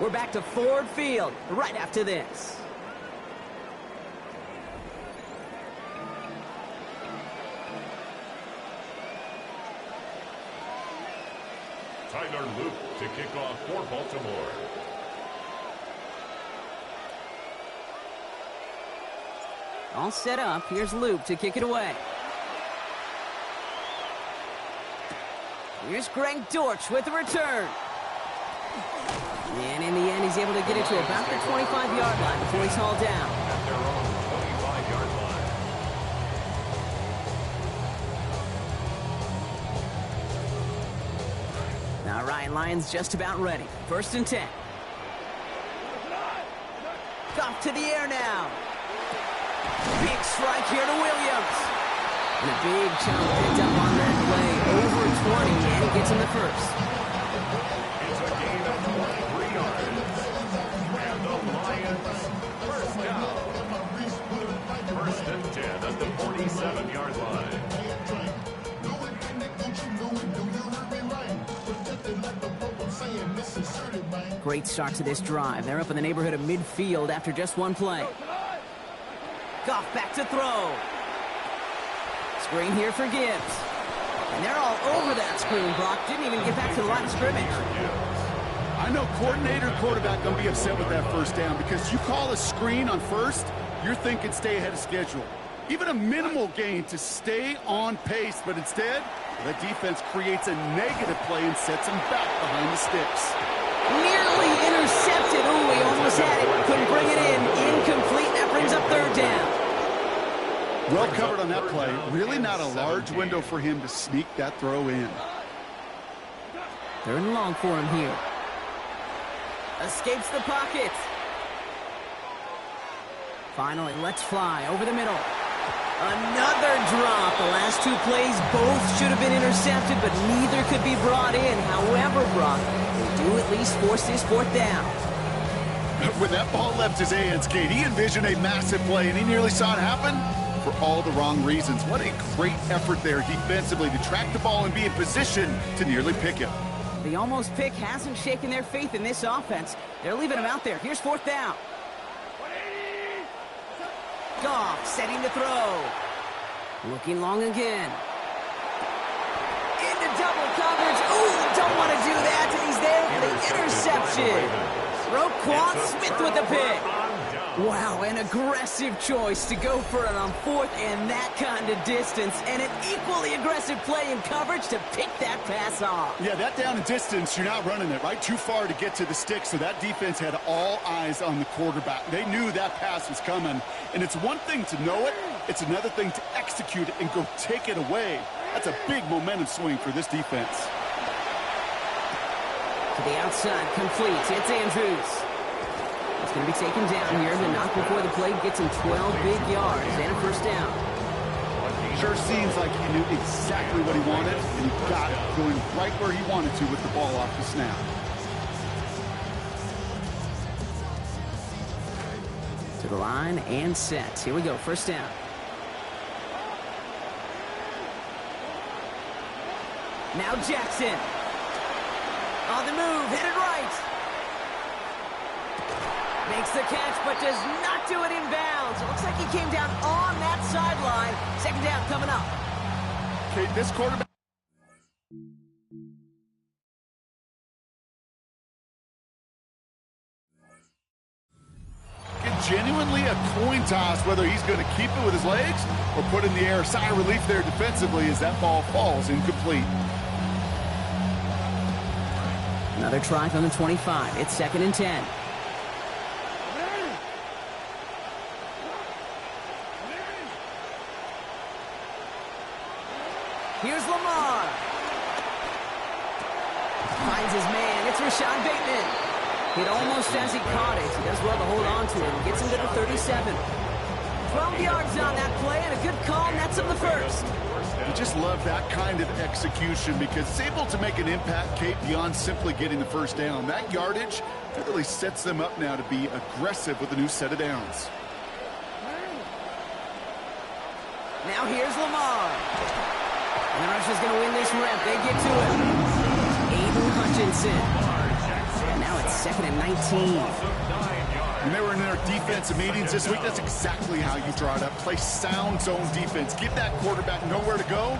We're back to Ford Field right after this. Tyler Luke to kick off for Baltimore. All set up. Here's Luke to kick it away. Here's Greg Dortch with the return. And in the end, he's able to get it to about the 25-yard line before he's hauled down. At their own 25-yard line. Now Ryan Lyons just about ready. 1st and 10. Off to the air now. Big strike here to Williams. And a big chunk picked up on that play. Over 20, and he gets in the first. It's a gain of 23 yards. And the Lions first down. 1st and 10 at the 47-yard line. Great start to this drive. They're up in the neighborhood of midfield after just one play. Goff back to throw. Screen here for Gibbs. And they're all over that screen, Brock. Didn't even get back to the line of scrimmage. I know coordinator and quarterback going to be upset with that first down because you call a screen on first, you're thinking stay ahead of schedule. Even a minimal gain to stay on pace, but instead, the defense creates a negative play and sets him back behind the sticks. Nearly intercepted. Ooh, he almost had it. Couldn't bring it in. Incomplete. That brings up 3rd down. Well covered on that play. Really not a large window for him to sneak that throw in. 3rd and long for him here. Escapes the pocket. Finally, let's fly over the middle. Another drop. The last 2 plays both should have been intercepted, but neither could be brought in. However, Brock, they do at least force this 4th down. When that ball left his hands, Kate, he envisioned a massive play, and he nearly saw it happen for all the wrong reasons. What a great effort there defensively to track the ball and be in position to nearly pick it. The almost pick hasn't shaken their faith in this offense. They're leaving him out there. Here's 4th down. Goff setting the throw. Looking long again. Into double coverage. Ooh, don't want to do that. And he's there for the interception. Roquan Smith with the pick. Wow, an aggressive choice to go for it on 4th and that kind of distance. And an equally aggressive play in coverage to pick that pass off. Yeah, that down and distance, you're not running it, right? Too far to get to the stick, so that defense had all eyes on the quarterback. They knew that pass was coming. And it's one thing to know it, it's another thing to execute it and go take it away. That's a big momentum swing for this defense. To the outside, complete. It's Andrews. It's going to be taken down here. The knock before the play gets him 12 big yards and a 1st down. Sure seems like he knew exactly what he wanted, and he got it going right where he wanted to with the ball off the snap. To the line and set. Here we go. 1st down. Now Jackson. On the move. Headed right. Makes the catch, but does not do it in bounds. It looks like he came down on that sideline. 2nd down coming up. Okay, this quarterback. Genuinely a coin toss whether he's going to keep it with his legs or put in the air. Sigh of relief there defensively as that ball falls incomplete. Another try from the 25. It's 2nd and 10. Here's Lamar. Finds his man. It's Rashad Bateman. It almost as he caught it. He does well to hold on to it. Gets him to the 37. 12 yards on that play and a good call. Nets him the 1st. You just love that kind of execution because it's able to make an impact, Kate, beyond simply getting the 1st down. That yardage really sets them up now to be aggressive with a new set of downs. Now here's Lamar. And the Rush is going to win this rep. They get to it. Aiden Hutchinson. And now it's second and 19. When they were in their defensive meetings this week, that's exactly how you draw it up. Play sound zone defense. Give that quarterback nowhere to go.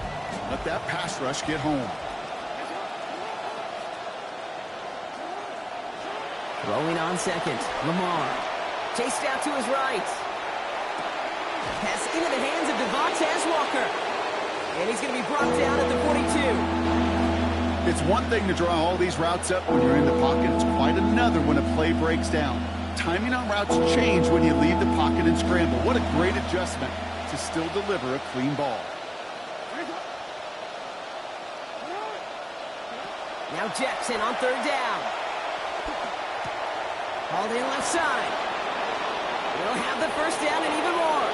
Let that pass rush get home. Rolling on second. Lamar. Chased out to his right. Pass into the hands of Devontae Walker. And he's going to be brought down at the 42. It's one thing to draw all these routes up when you're in the pocket. It's quite another when a play breaks down. Timing on routes change when you leave the pocket and scramble. What a great adjustment to still deliver a clean ball. Now Jackson on third down. Hauled in left side. He'll have the first down and even more.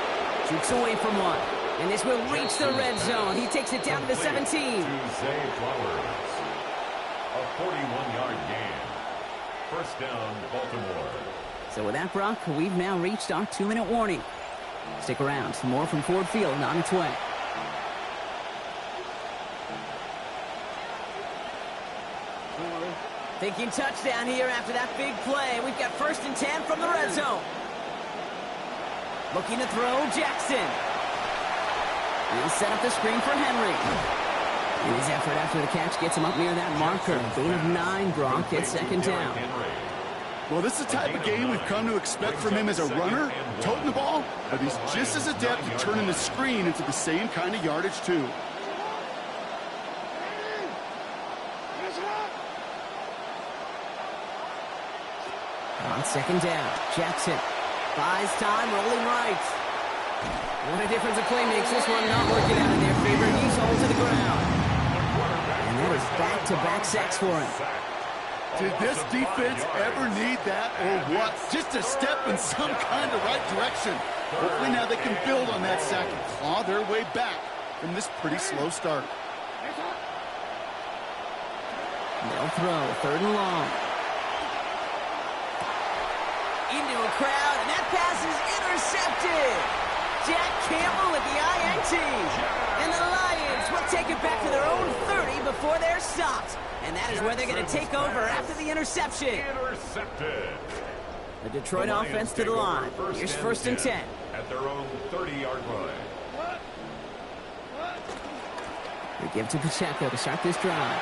Shoots away from one. And this will reach the red zone. He takes it down to the 17. To Zay Flowers. A 41-yard gain. First down, Baltimore. So with that, Brock, we've now reached our 2-minute warning. Stick around. More from Ford Field on its way. Thinking touchdown here after that big play. We've got 1st and 10 from the red zone. Looking to throw, Jackson. He'll set up the screen for Henry. And his effort after the catch gets him up near that marker. Gain of 9, Brock. It's second down. Well, this is the type of game we've come to expect from him as a runner, toting the ball, but he's just as adept at turning the screen into the same kind of yardage, too. On second down, Jackson buys time, rolling right. What a difference a play makes. This one not working out in their favor. He's hauled to the ground. And that is back-to-back sacks for him. Did this defense ever need that or what? Just a step in some kind of right direction. Hopefully now they can build on that sack and claw their way back from this pretty slow start. They'll throw, 3rd and long. Into a crowd, and that pass is intercepted. Jack Campbell with the INT. And the Lions will take it back to their own 30 before they're stopped. And that is where they're going to take over after the interception. Intercepted. The Detroit offense to the line. Here's 1st and 10. At their own 30-yard line. We give to Pacheco to start this drive.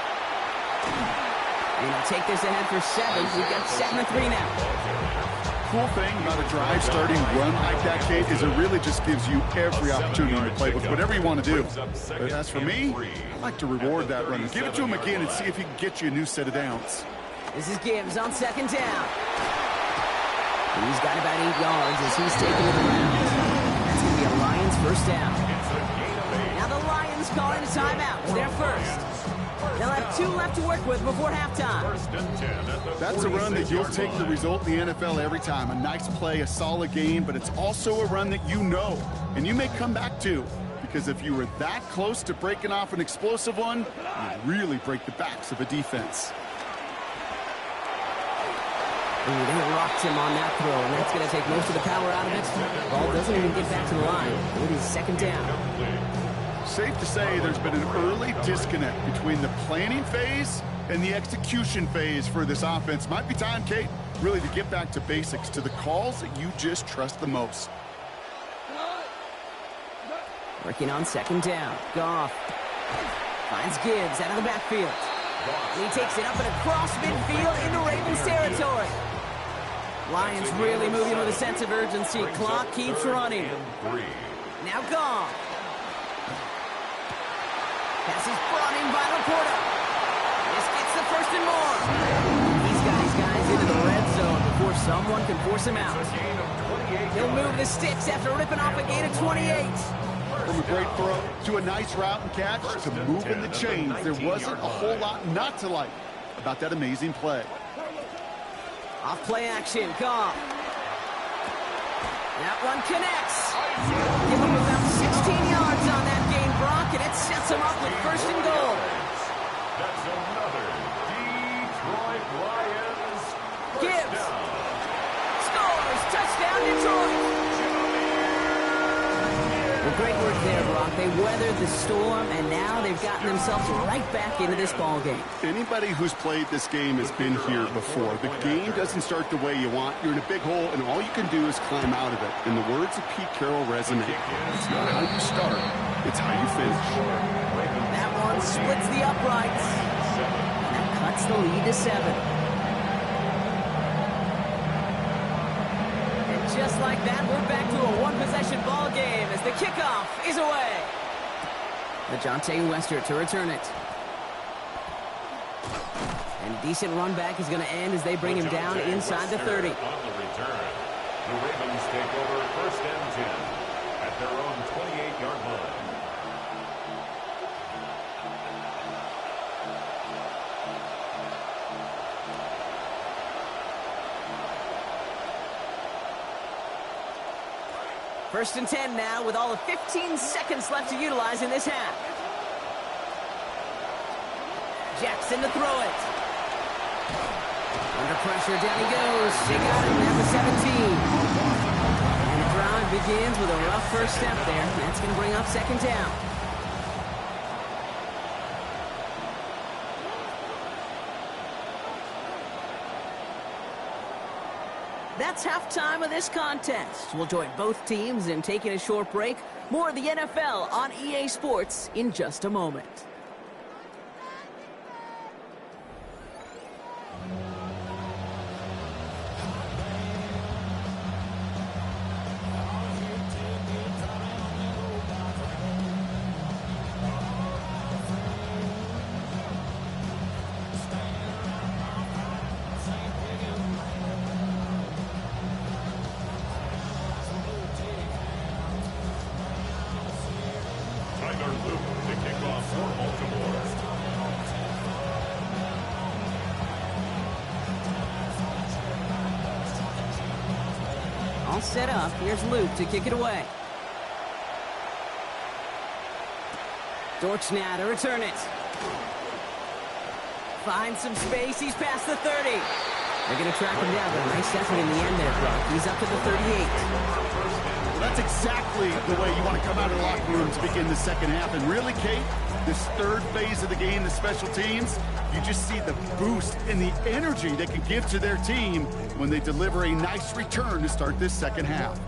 And he'll take this ahead for 7. We've got 7-3 now. Cool thing about a drive starting run like that, Kate, is it really just gives you every opportunity to play with whatever you want to do. But as for me, I like to reward that runner. Give it to him again and see if he can get you a new set of downs. This is Gibbs on second down. He's got about 8 yards as he's taking it around. That's going to be a Lions first down. Now the Lions calling a timeout. They're first. They'll have 2 left to work with before halftime. That's a run that you'll take the result in the NFL every time. A nice play, a solid game, but it's also a run that you know, and you may come back to. Because if you were that close to breaking off an explosive one, you really break the backs of a defense. Ooh, they rocked him on that throw, and that's going to take most of the power out of it. Ball doesn't even get back to the line. It is second down. Safe to say there's been an early disconnect between the planning phase and the execution phase for this offense. Might be time, Kate, really to get back to basics, to the calls that you just trust the most. Working on second down. Goff finds Gibbs out of the backfield. And he takes it up and across midfield into Ravens territory. Lions really moving with a sense of urgency. Clock keeps running. Now Goff. Pass is brought in by Laporta. This gets the 1st and more. He's got his guys into the red zone before someone can force him out. He'll move the sticks after ripping off a gain of 28. From a great throw to a nice route and catch to moving the chains, there wasn't a whole lot not to like about that amazing play. Off play action, Goff. That one connects. Give him about 16 yards on that game, Brock, and it sets him up with 1st and goal. That's another Detroit Lions. Gibbs scores. Touchdown, Detroit. Well, great work there, Brock. They weathered the storm, and now they've gotten themselves right back into this ball game. Anybody who's played this game has been here before. The game doesn't start the way you want. You're in a big hole, and all you can do is climb out of it. And the words of Pete Carroll resonate. It's not how you start, it's how you finish. That one splits the uprights. And that cuts the lead to 7. Just like that, we're back to a one-possession ball game as the kickoff is away. LeJohntay Wester to return it. And a decent run back is going to end as they bring him down inside the 30. On the return, the Ravens take over 1st and 10 at their own 28-yard line. First and 10 now with all of 15 seconds left to utilize in this half. Jackson to throw it. Under pressure, down he goes. They got him at the 17. And the drive begins with a rough first step there. That's going to bring up 2nd down. That's halftime of this contest. We'll join both teams in taking a short break. More of the NFL on EA Sports in just a moment. All set up. Here's Luke to kick it away. Dortch now to return it. Finds some space. He's past the 30. They're going to track him down, but a nice effort in the end there, Brock. He's up to the 38. Well, that's exactly the way you want to come out of the locker room to begin the second half. And really, Kate, this third phase of the game, the special teams, you just see the boost and the energy they can give to their team when they deliver a nice return to start this second half.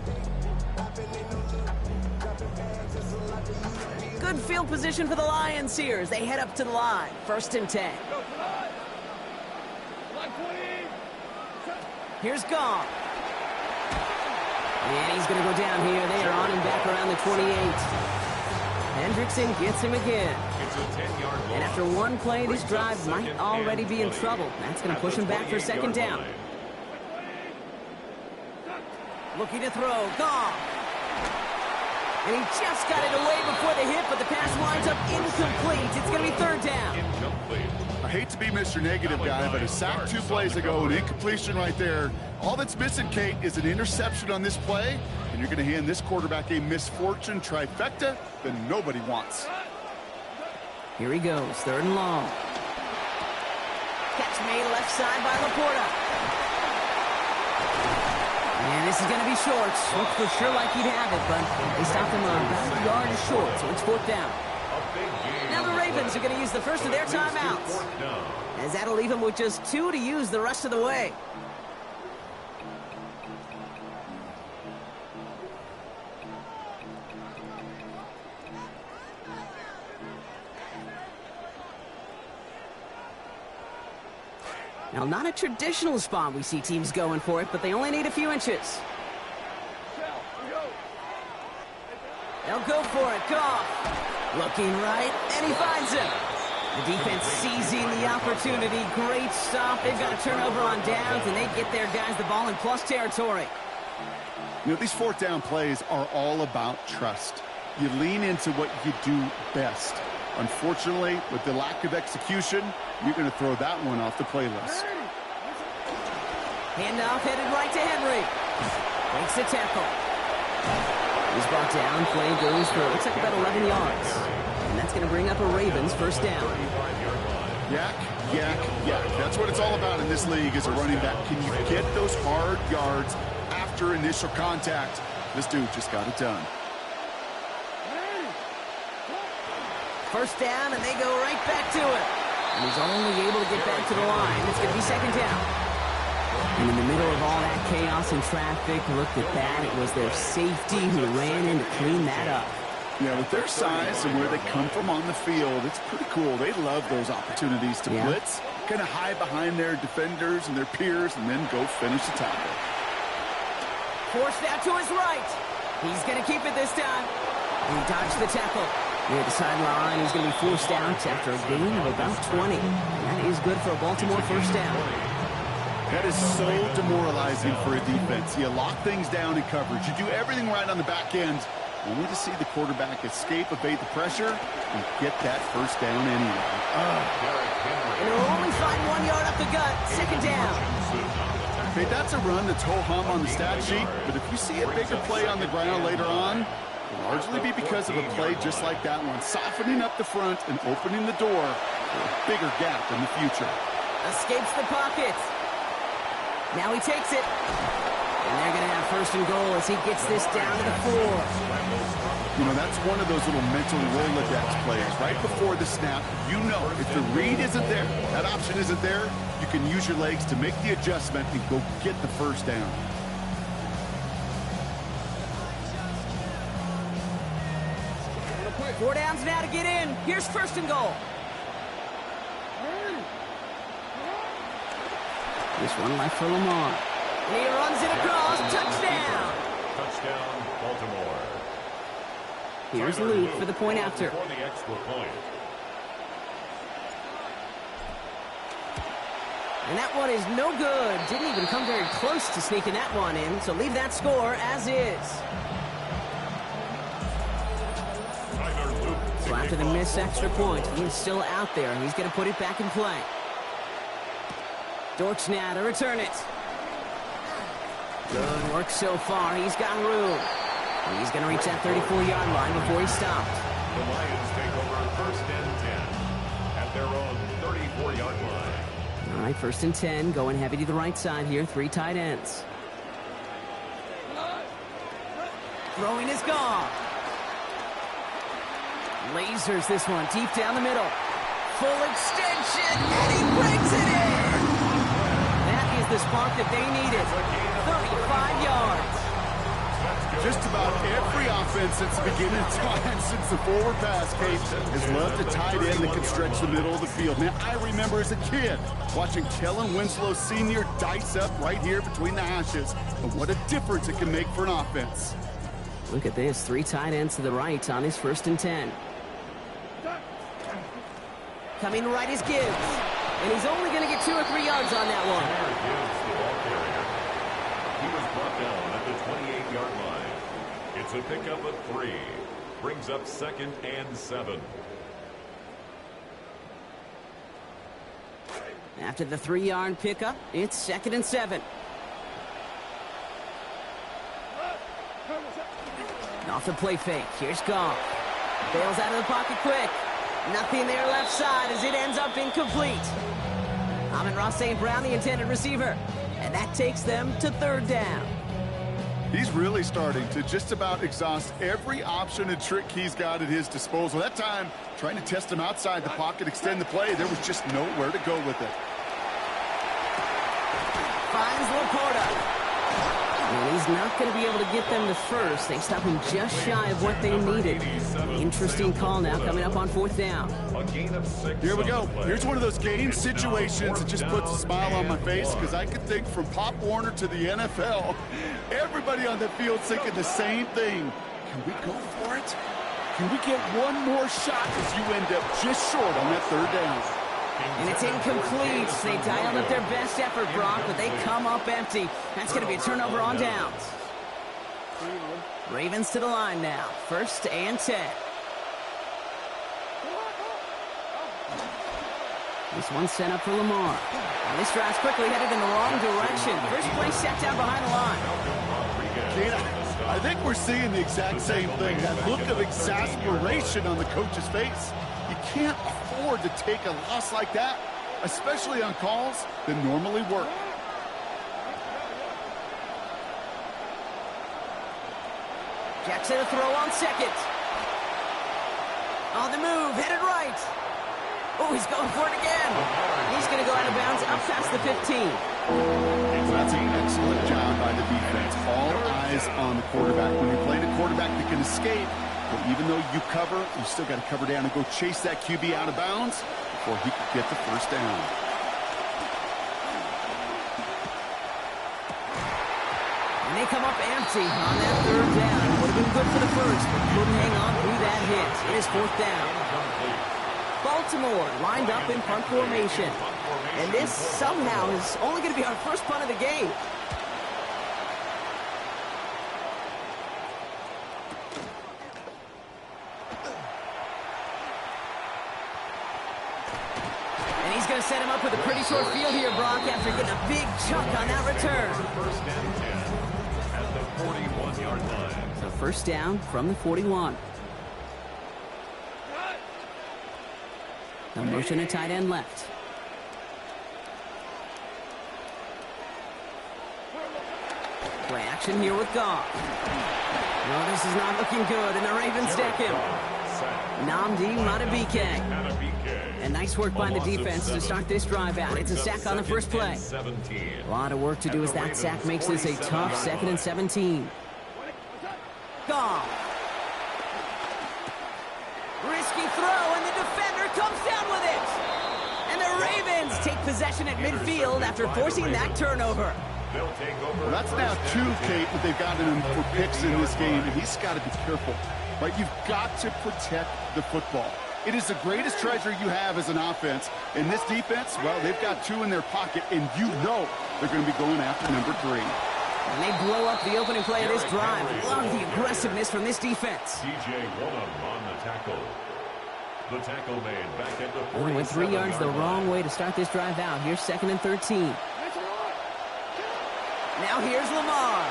Good field position for the Lions here as they head up to the line. 1st and 10. Here's Goff. And he's going to go down here. They are on him back around the 28. Hendrickson gets him again. And after one play, this drive might already be in trouble. That's going to push him back for 2nd down. Looking to throw. Goff. And he just got it away before the hit, but the pass winds up incomplete. It's going to be 3rd down. I hate to be Mr. Negative guy, but a sack 2 plays ago, an incompletion right there. All that's missing, Kate, is an interception on this play, and you're going to hand this quarterback a misfortune trifecta that nobody wants. Here he goes, 3rd and long. Catch made left side by Laporta. And this is going to be short. Looked for sure like he'd have it, but they stopped him about a yard short, so it's 4th down. Now the Ravens are going to use the first of their timeouts, as that'll leave them with just 2 to use the rest of the way. Now, not a traditional spot we see teams going for it, but they only need a few inches. They'll go for it. Goff looking right, and he finds him. The defense seizing the opportunity. Great stop. They've got a turnover on downs, and they get their guys the ball in plus territory. You know, these 4th down plays are all about trust. You lean into what you do best. Unfortunately, with the lack of execution, you're going to throw that one off the playlist. Handoff headed right to Henry. Breaks the tackle. He's brought down. Play goes for, looks like about 11 yards. And that's going to bring up a Ravens 1st down. Yak, yak, yak. That's what it's all about in this league as a running back. Can you get those hard yards after initial contact? This dude just got it done. First down, and they go right back to it. And he's only able to get back to the line. It's going to be second down. And in the middle of all that chaos and traffic, look at that. It was their safety who ran in to clean that up. Yeah, with their size and where they come from on the field, it's pretty cool. They love those opportunities to blitz, kind of hide behind their defenders and their peers, and then go finish the tackle. Forced out to his right. He's going to keep it this time. He dodged the tackle. Near the sideline, he's going to be forced out after a gain of about 20. And that is good for a Baltimore first down. That is so demoralizing for a defense. You lock things down in coverage. You do everything right on the back end, only to see the quarterback escape, evade the pressure, and get that first down anyway. And he'll only find 1 yard up the gut. Second down. Okay, that's a run that's ho-hum on the stat sheet, but if you see a bigger play on the ground later on, it'll largely be because of a play just like that one, softening up the front and opening the door for a bigger gap in the future. Escapes the pocket. Now he takes it. And they're going to have first and goal as he gets this down to the 4. You know, that's one of those little mental Rolodex plays. Right before the snap, you know if the read isn't there, that option isn't there, you can use your legs to make the adjustment and go get the first down. Four downs now to get in. Here's first and goal. This one left for Lamar. And he runs it across. Touchdown. Touchdown, Baltimore. Here's Luke for the point after. For the extra point. And that one is no good. Didn't even come very close to sneaking that one in. So leave that score as is. So after the missed extra point, he is still out there. He's going to put it back in play. Dortch now to return it. Good work so far. He's got room. He's going to reach that 34-yard line before he stopped. The Lions take over first and 10 at their own 34-yard line. All right, first and 10, going heavy to the right side here. 3 tight ends. Throwing is gone. Lasers this one deep down the middle. Full extension, and he brings it in. That is the spark that they needed. 35 yards. Just about every offense since the beginning of time, since the forward pass, Kate, has loved a tight end that can stretch the middle of the field. Now, I remember as a kid watching Kellen Winslow Sr. dice up right here between the hashes. But what a difference it can make for an offense. Look at this, 3 tight ends to the right on his first and 10. Coming right is Gibbs. And he's only going to get 2 or 3 yards on that one. He was brought down at the 28-yard line. It's a pickup of 3. Brings up second and 7. After the 3-yard pickup, it's second and 7. Off the play fake. Here's Goff. Bails out of the pocket quick. Nothing there left side as it ends up incomplete. Amon-Ra St. Brown, the intended receiver. And that takes them to third down. He's really starting to just about exhaust every option and trick he's got at his disposal. That time, trying to test him outside the pocket, extend the play, there was just nowhere to go with it. Finds Laporta. And he's not going to be able to get them to first. They stop him just shy of what they needed. Interesting call now coming up on fourth down. Here we go. Here's one of those game situations that just puts a smile on my face because I could think from Pop Warner to the NFL, everybody on the field thinking the same thing. Can we go for it? Can we get one more shot as you end up just short on that third down? And it's incomplete. They dialed up their best effort, Brock, but they come up empty. That's going to be a turnover on downs. Ravens to the line now. First and 10. This one sent up for Lamar. And this drive's quickly headed in the wrong direction. First play set down behind the line. I think we're seeing the exact same thing. That look of exasperation on the coach's face. You can't afford to take a loss like that, especially on calls that normally work. Jackson a throw on second. On the move, headed right. Oh, he's going for it again. He's going to go out of bounds up past the 15. That's an excellent job by the defense. All eyes on the quarterback. When you're playing a quarterback that can escape, but even though you cover, you still got to cover down and go chase that QB out of bounds before he could get the first down. And they come up empty on that third down. Would have been good for the first, but couldn't hang on through that hit. It is fourth down. Baltimore lined up in punt formation. And this somehow is only going to be our first punt of the game. And he's going to set him up with a pretty short field here, Brock, after getting a big chunk on that return. First and 10 at the 41-yard line. So first down from the 41. The motion to tight end left. Play action here with Goff. No, this is not looking good, and the Ravens deck him. Nnamdi Madubuike. And nice work by the defense to start this drive out. It's a sack on the first play. A lot of work to do as that sack makes this a tough 2nd and 17. Goff. Risky throw, and the defender comes down with it. And the Ravens take possession at midfield after forcing that turnover. Well, that's now 2, Kate, that they've gotten him for picks in this game, and he's got to be careful. Right? You've got to protect the football. It is the greatest treasure you have as an offense. And this defense, well, they've got 2 in their pocket, and you know they're going to be going after number 3. And they blow up the opening play of this drive. Love the aggressiveness from this defense. DJ Woolen on the tackle. The tackle made back at the 47. Only went 3 yards the wrong way to start this drive out. Here's 2nd and 13. Now here's Lamar.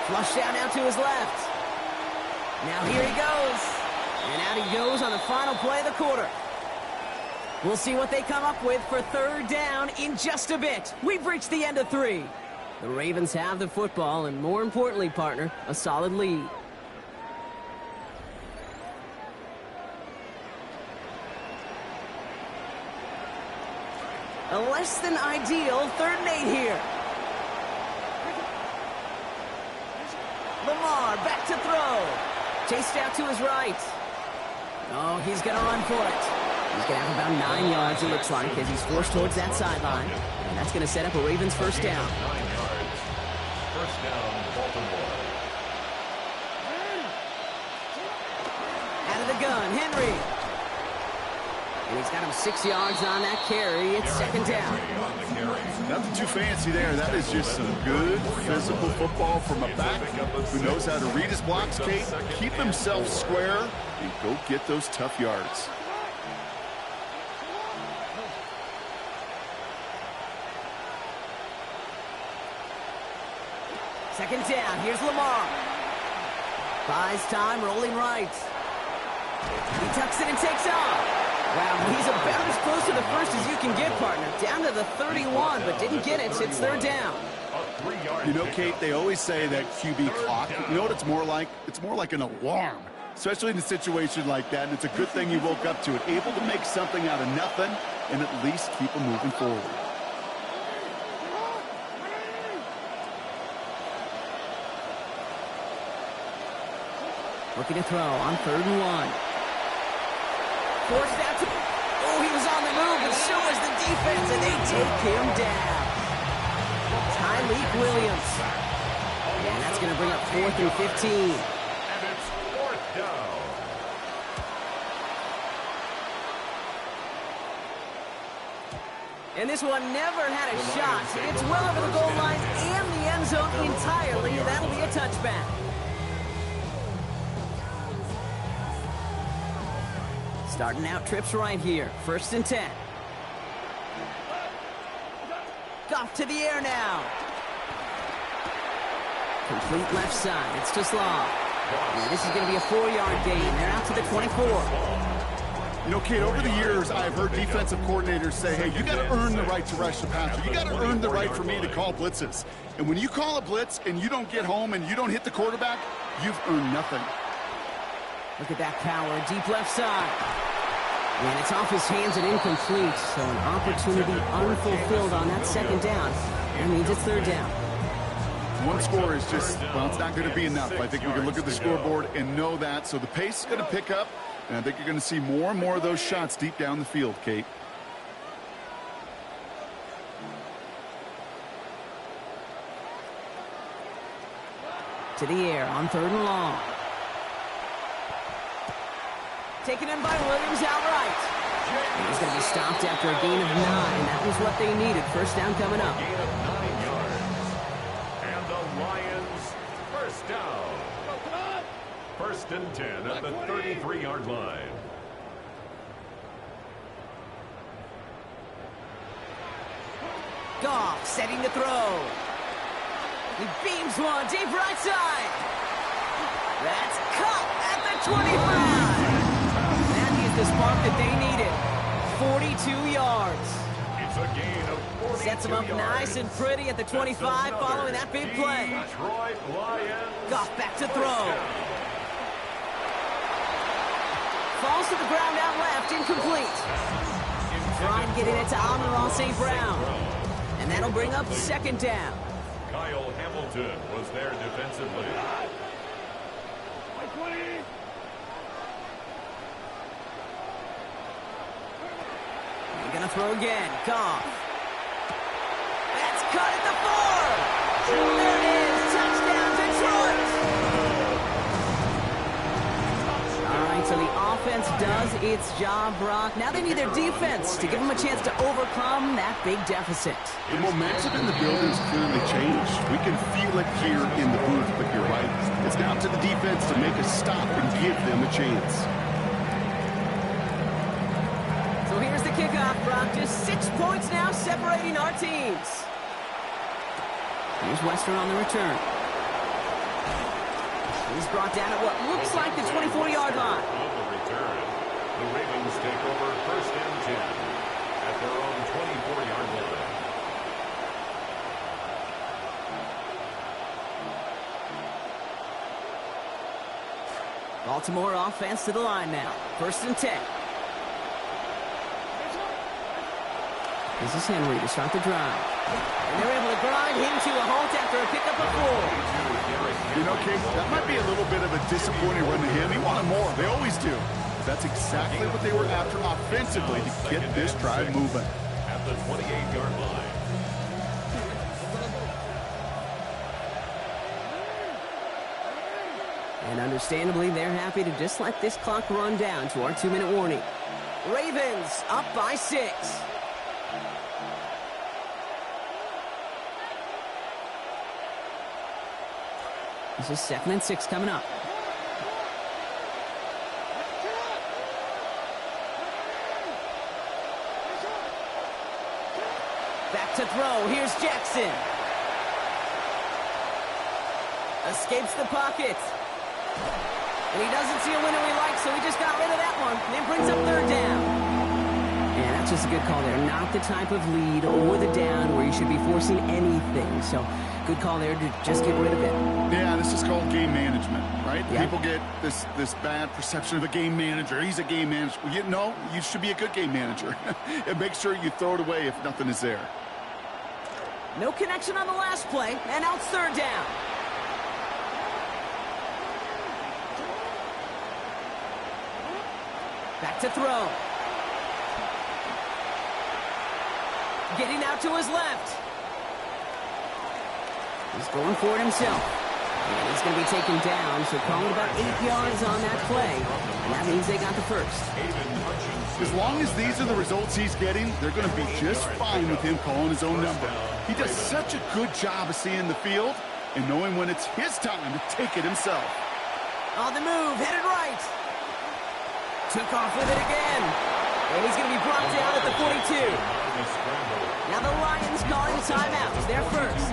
Flush down out to his left. Now here he goes. And out he goes on the final play of the quarter. We'll see what they come up with for third down in just a bit. We've reached the end of 3. The Ravens have the football, and more importantly, partner, a solid lead. A less than ideal 3rd and 8 here. Lamar back to throw. Chased out to his right. Oh, he's going to run for it. He's going to have about 9 yards, it looks like, as he's forced towards that sideline. And that's going to set up a Ravens first down. 9 yards. First down, Baltimore. Out of the gun, Henry. And he's got him 6 yards on that carry. It's 2nd down. Nothing too fancy there. That is just some good physical football from a back who knows how to read his blocks, Kate, keep himself square, and go get those tough yards. Second down. Here's Lamar. Buys time, rolling right. He tucks it and takes off. Wow, he's about as close to the first as you can get, partner. Down to the 31, but didn't get it. It's 3rd down. You know, Kate, they always say that QB clock. You know what it's more like? It's more like an alarm, especially in a situation like that. And it's a good thing you woke up to it. Able to make something out of nothing and at least keep them moving forward. Looking to throw on 3rd and 1. Forced out to... Oh, he was on the move, and so was the defense, and they take him down. Tyreek Williams. And that's going to bring up 4th and 15. And it's 4th down. And this one never had a shot. It's well over the goal line and the end zone entirely. That'll be a touchback. Starting out trips right here. 1st and 10. Goff to the air now. Complete left side. It's to Slaw. And this is going to be a 4-yard gain. They're out to the 24. You know, Kate, over the years, I've heard defensive coordinators say, hey, you got to earn the right to rush the passer. You got to earn the right for me to call blitzes. And when you call a blitz and you don't get home and you don't hit the quarterback, you've earned nothing. Look at that power, deep left side. And it's off his hands and incomplete, so an opportunity unfulfilled on that second down. That means it's third down. One score is just, well, it's not going to be enough. I think we can look at the scoreboard and know that. So the pace is going to pick up, and I think you're going to see more and more of those shots deep down the field, Kate. To the air on third and long. Taken in by Williams outright. And he's going to be stopped after a gain of 9. That was what they needed. First down coming up. Gain of 9 yards. And the Lions, first down. First and 10 at the 33-yard line. Goff setting the throw. He beams one deep right side. That's cut at the 25. That is the spark that they needed. 42 yards. It's a gain of 42 Sets him up yards. nice and pretty at the 25 following that big play. Detroit Lions. Goff back to throw. Falls to the ground out left, incomplete. Trying getting it to Amon-Ra St. Brown. And that'll bring up second down. Kyle Hamilton was there defensively. They're going to throw again. Goff. That's cut at the 4. There it is. Touchdown, Detroit. All right, so the offense does its job, Brock. Now they need their defense to give them a chance to overcome that big deficit. The momentum in the building's clearly changed. We can feel it here in the booth, but you're right. It's down to the defense to make a stop and give them a chance. So here's the kickoff, Brock. Just 6 points now separating our teams. Here's Western on the return. He's brought down at what looks like the 24-yard line. On the return, the Ravens take over first and 10 at their own 24-yard line. Baltimore offense to the line now. First and 10. This is Henry to start the drive. And they're able to grind him to a halt after a pickup of 4. You know, Kate, that might be a little bit of a disappointing run to him. He wanted more. They always do. But that's exactly what they were after offensively to get this drive moving. At the 28-yard line. And understandably, they're happy to just let this clock run down to our 2-minute warning. Ravens up by 6. This is 2nd and 6 coming up. Back to throw. Here's Jackson. Escapes the pocket. And he doesn't see a winner he likes, so he just got rid of that one. And it brings up third down. And that's just a good call there. Not the type of lead or the down where you should be forcing anything. So good call there to just get rid of it. Yeah, this is called game management, right? Yeah. People get this bad perception of a game manager. He's a game manager. Well, you should be a good game manager. And make sure you throw it away if nothing is there. No connection on the last play, and now it's third down. Back to throw. Getting out to his left. He's going for it himself. And he's going to be taken down, so call it about 8 yards on that play. And that means they got the first. As long as these are the results he's getting, they're going to be just fine with him calling his own number. He does such a good job of seeing the field and knowing when it's his time to take it himself. On the move, headed right. Took off with it again. And he's going to be brought down at the 42. Now the Lions calling a timeout. They're first.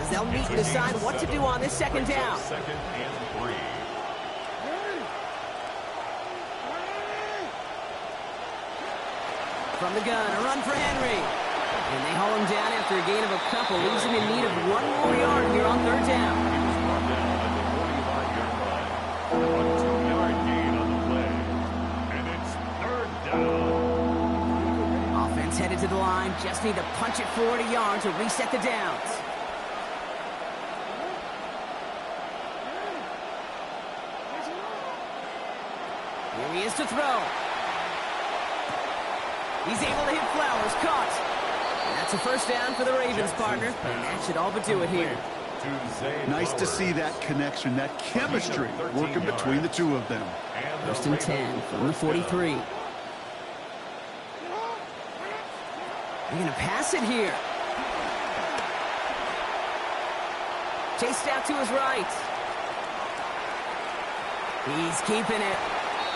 As they'll meet and decide what to do on this second down. Second and 3. From the gun, a run for Henry. And they haul him down after a gain of a couple. Leaves him in need of 1 more yard here on third down. He was brought down at the 45-yard line. A 2-yard line. Just need to punch it forward a yard to reset the downs. Here he is to throw. He's able to hit Flowers. Caught. And that's a first down for the Ravens, partner. And that should all but do it here. Nice to see that connection, that chemistry working between the two of them. First and 10 from the 43. They're going to pass it here. Chased out to his right. He's keeping it.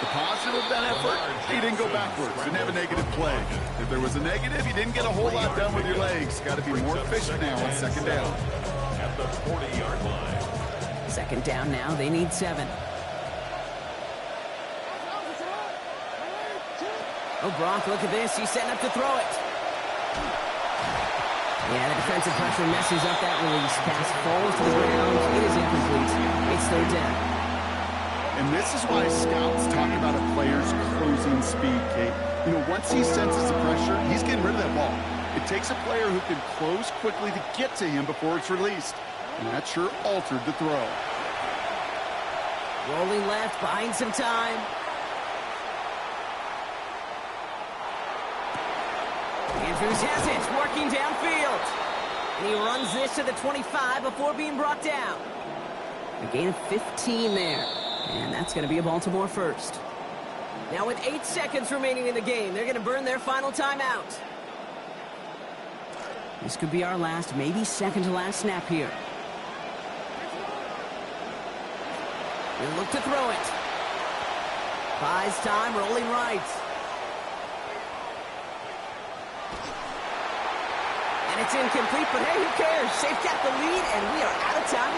The positive of that effort, he didn't go backwards, didn't have a negative play. If there was a negative, you didn't get a whole lot done with your legs. Got to be more efficient now on second down. At the 40-yard line. Second down now, they need 7. Oh, Gronk, look at this. He's setting up to throw it. Yeah, the defensive pressure messes up that release. Pass falls to the ground. It is incomplete. It's third down. And this is why scouts talk about a player's closing speed, Kate. You know, once he senses the pressure, he's getting rid of that ball. It takes a player who can close quickly to get to him before it's released. And that sure altered the throw. Rolling left, buying some time. Andrews has it, working downfield. And he runs this to the 25 before being brought down. A gain of 15 there. And that's going to be a Baltimore first. Now with 8 seconds remaining in the game, they're going to burn their final timeout. This could be our last, maybe second to last snap here. He'll look to throw it. Buys time, rolling right. And it's incomplete, but hey, who cares? They've got the lead, and we are out of time.